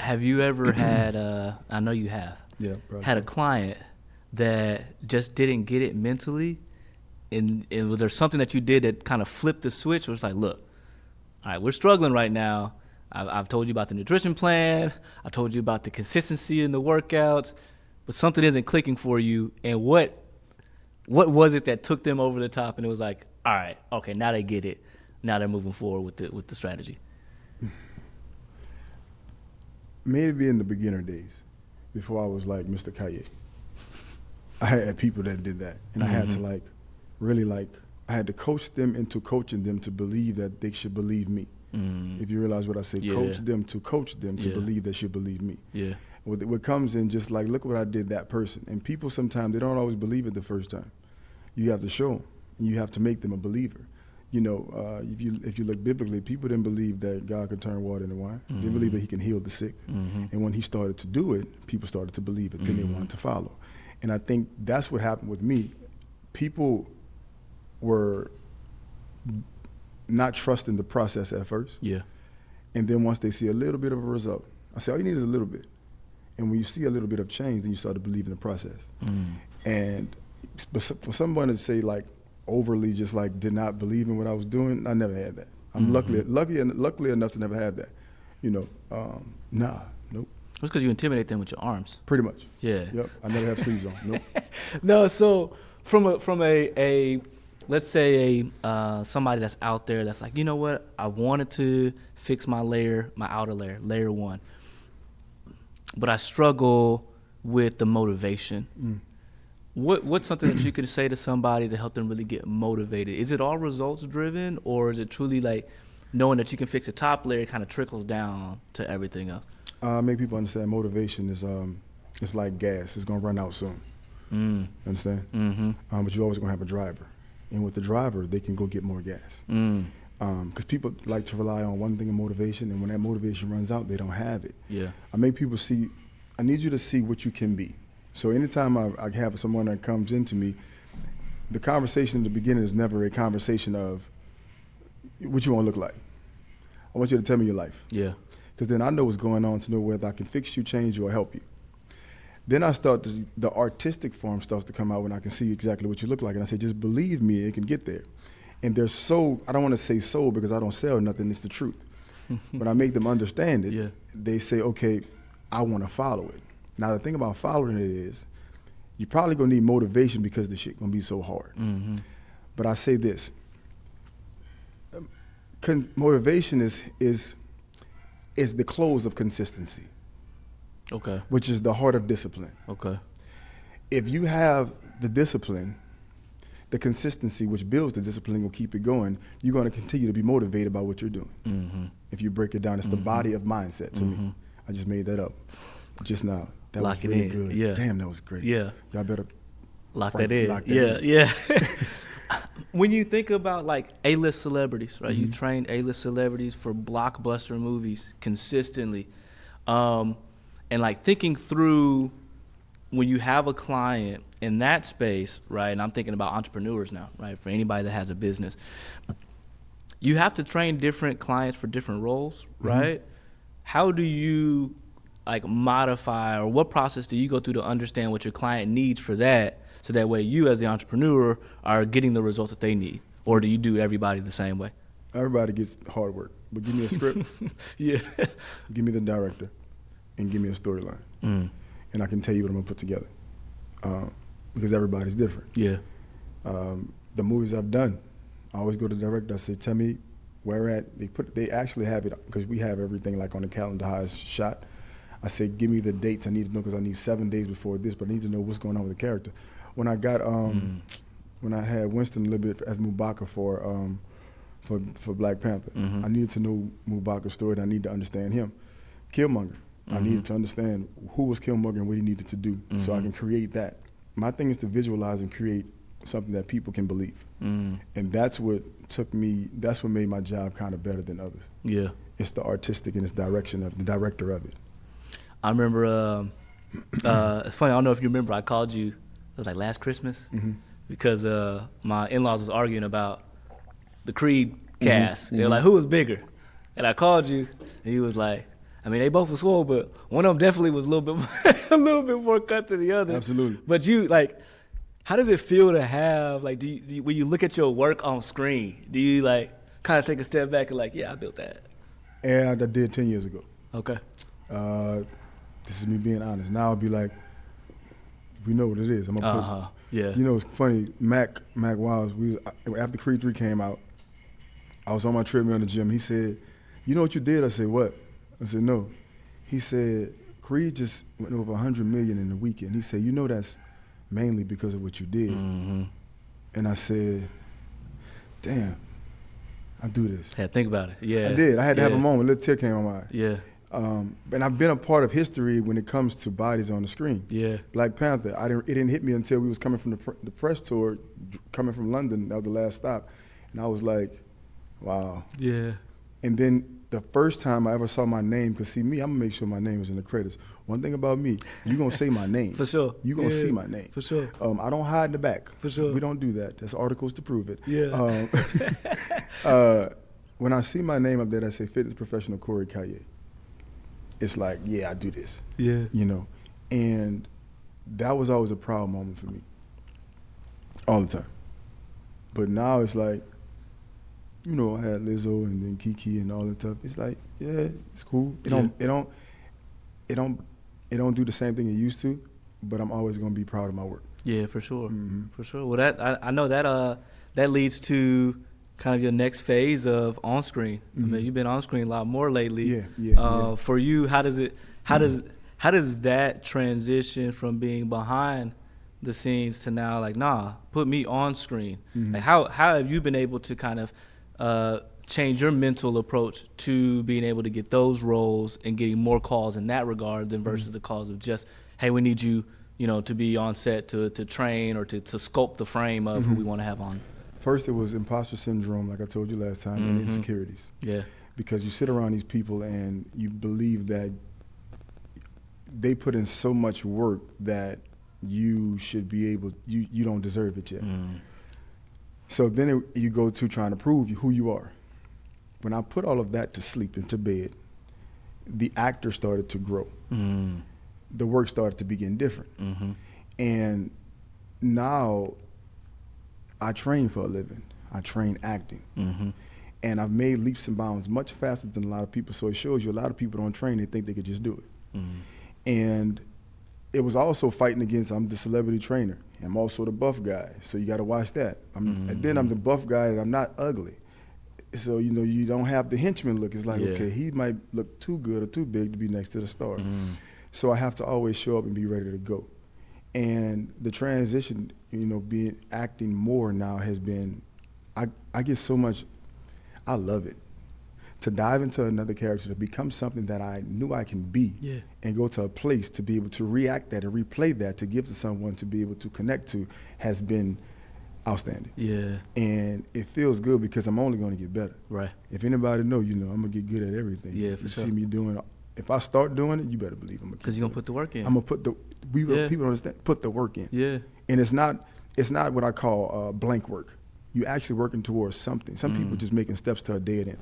Have you ever had, I know you have, had a client that just didn't get it mentally? And was there something that you did that kind of flipped the switch? Or it's like, look, all right, we're struggling right now. I've told you about the nutrition plan. I told you about the consistency in the workouts, but something isn't clicking for you. And what was it that took them over the top? And it was like, all right, okay, now they get it. Now they're moving forward with the strategy. Maybe in the beginner days, before I was like Mr. Calliet, I had people that did that, and I had to I had to coach them into coaching them to believe that they should believe me. If you realize what I said, coach them to believe they should believe me. Yeah. What comes in just like, look what I did that person. And people sometimes, they don't always believe it the first time. You have to show them, and you have to make them a believer. You know, if you look biblically, people didn't believe that God could turn water into wine. They believed that he can heal the sick. And when he started to do it, people started to believe it. Then they wanted to follow. And I think that's what happened with me. People were not trusting the process at first. Yeah. And then once they see a little bit of a result, I say, all you need is a little bit. And when you see a little bit of change, then you start to believe in the process. But for someone to say like overly just like did not believe in what I was doing, I never had that. I'm luckily enough to never have that. You know, nope. That's because you intimidate them with your arms. Pretty much. Yeah. Yep. I never have sleeves on. Nope. No. So from a let's say somebody that's out there that's like, you know what, I wanted to fix my outer layer one, but I struggle with the motivation. What's something that you could say to somebody to help them really get motivated? Is it all results driven, or is it truly like knowing that you can fix the top layer, it kind of trickles down to everything else? Make people understand motivation is it's like gas. It's gonna run out soon. Understand? But you're always gonna have a driver, and with the driver, they can go get more gas. Because people like to rely on one thing in motivation, and when that motivation runs out, they don't have it. Yeah. I make people see. I need you to see what you can be. So anytime I have someone that comes into me, the conversation in the beginning is never a conversation of what you want to look like. I want you to tell me your life. Yeah. Because then I know what's going on to know whether I can fix you, change you, or help you. Then I start the artistic form starts to come out when I can see exactly what you look like. And I say, just believe me, it can get there. And they're so, I don't want to say so because I don't sell nothing, it's the truth. When I make them understand it, they say, okay, I want to follow it. Now, the thing about following it is you're probably going to need motivation because the shit going to be so hard. But I say this, motivation is the close of consistency. Okay. Which is the heart of discipline. Okay. If you have the discipline, the consistency which builds the discipline will keep it going, you're going to continue to be motivated by what you're doing. If you break it down, it's the body of mindset to me. I just made that up just now. That Lock was really it in. good. Yeah. Damn, that was great. Yeah. Y'all better lock that in. Yeah. When you think about like A-list celebrities, right? You trained A-list celebrities for blockbuster movies consistently. And like thinking through when you have a client in that space, right? And I'm thinking about entrepreneurs now, right? For anybody that has a business, you have to train different clients for different roles, right? How do you like modify, or what process do you go through to understand what your client needs for that, so that way you as the entrepreneur are getting the results that they need? Or do you do everybody the same way? Everybody gets hard work, but give me a script. Yeah. Give me the director and give me a storyline. And I can tell you what I'm gonna put together. Because everybody's different. Yeah. The movies I've done, I always go to the director, I say, tell me where at. They actually have it, because we have everything like on the calendar how it's shot. I say, give me the dates I need to know, because I need 7 days before this, but I need to know what's going on with the character. When I got, when I had Winston a little bit as M'Baka for Black Panther, I needed to know M'Baka's story, and I need to understand him. Killmonger, I needed to understand who was Killmonger and what he needed to do, so I can create that. My thing is to visualize and create something that people can believe. And that's what that's what made my job kind of better than others. Yeah. It's the artistic and it's direction of the director of it. I remember, it's funny, I don't know if you remember, I called you, it was like last Christmas, because my in-laws was arguing about the Creed cast. They were like, who was bigger? And I called you, and he was like, I mean, they both were swole, but one of them definitely was a little bit more cut than the other. Absolutely. But you, like, how does it feel to have, like, do you when you look at your work on screen, do you, like, kind of take a step back and, like, yeah, I built that? Yeah, I did 10 years ago. Okay. This is me being honest. Now I'll be like, we know what it is. I'm gonna put. Yeah. You know, it's funny. Mac Wiles. After Creed 3 came out, I was on my treadmill in the gym. He said, "You know what you did?" I said, "What?" I said, "No." He said, "Creed just went over 100 million in the weekend." He said, "You know that's mainly because of what you did." Mm-hmm. And I said, "Damn, I do this." Had to think about it. Yeah. I did. I had to have a moment. A little tear came in my eye. Yeah. And I've been a part of history when it comes to bodies on the screen. Yeah. Black Panther. It didn't hit me until we was coming from the press tour, coming from London. That was the last stop, and I was like, "Wow." Yeah. And then the first time I ever saw my name, because see me, I'm gonna make sure my name is in the credits. One thing about me, you're gonna say my name. For sure. You're gonna see my name. For sure. I don't hide in the back. For sure. We don't do that. There's articles to prove it. Yeah. When I see my name up there, I say fitness professional Corey Calliet. It's like, yeah, I do this. Yeah. You know, and that was always a proud moment for me, all the time. But now it's like, you know, I had Lizzo and then Kiki and all that stuff. It's like, yeah, it's cool. It don't do the same thing it used to, but I'm always gonna be proud of my work. Yeah, for sure. Mm-hmm. For sure. Well, I know that leads to kind of your next phase of on screen. Mm-hmm. I mean, you've been on screen a lot more lately. Yeah. For you, how does that transition from being behind the scenes to now, like, nah, put me on screen? Mm-hmm. Like, how have you been able to kind of change your mental approach to being able to get those roles and getting more calls in that regard than versus the calls of just, hey, we need you, you know, to be on set to train or to sculpt the frame of who we want to have on? First, it was imposter syndrome, like I told you last time, and insecurities. Yeah. Because you sit around these people and you believe that they put in so much work that you should be able, you don't deserve it yet. So then you go to trying to prove who you are. When I put all of that to sleep and to bed, the actor started to grow. The work started to begin different. And now I train for a living. I train acting. And I've made leaps and bounds much faster than a lot of people. So it shows you a lot of people don't train, they think they could just do it. And it was also fighting against, I'm the celebrity trainer. I'm also the buff guy, so you got to watch that. And then I'm the buff guy and I'm not ugly. So, you know, you don't have the henchman look. It's like, okay, he might look too good or too big to be next to the star. So I have to always show up and be ready to go. And the transition, you know, being acting more now has been, I get so much, I love it. To dive into another character, to become something that I knew I can be, and go to a place to be able to react that and replay that, to give to someone to be able to connect to, has been outstanding. Yeah. And it feels good because I'm only going to get better. Right. If anybody know, you know, I'm going to get good at everything. Yeah, for you sure. see me doing, if I start doing it, you better believe I'm going to. Because you're going to put the work in. I'm going to put people don't understand, put the work in. Yeah. And it's not what I call blank work. You actually working towards something. Some people just making steps to a dead end.